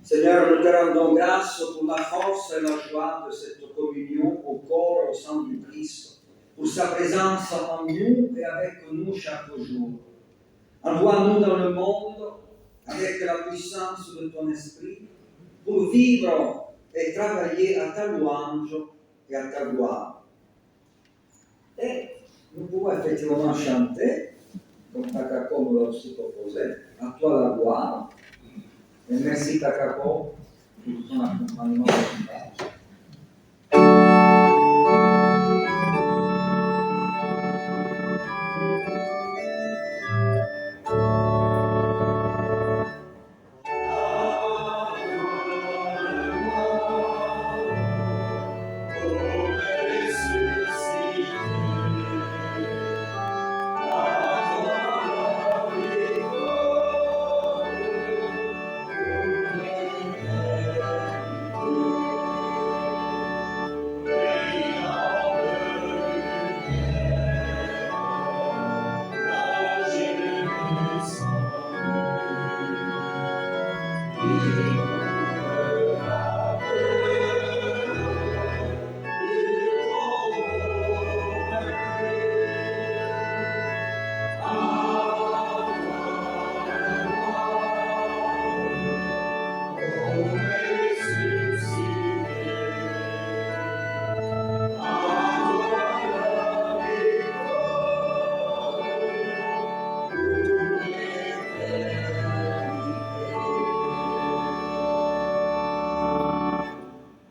Seigneur, nous te rendons grâce pour la force et la joie de cette communion au corps et au sang du Christ, pour sa présence en nous et avec nous chaque jour. Envoie-nous dans le monde avec la puissance de ton esprit pour vivre et travailler à ta louange et à ta gloire. Et nous pouvons effectivement chanter, comme Takako nous l'a aussi proposé, à toi la gloire. Et merci Takako pour ton accompagnement.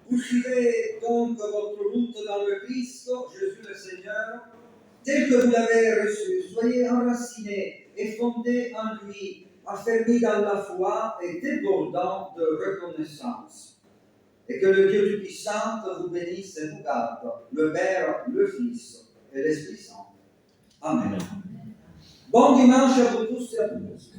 Vous suivez donc votre route dans le Christ, Jésus le Seigneur, tel que vous l'avez reçu. Soyez enracinés et fondés en lui, affermis dans la foi et débordants de reconnaissance. Et que le Dieu Tout-Puissant vous bénisse et vous garde, le Père, le Fils et l'Esprit Saint. Amen. Bon dimanche à vous tous et à toutes.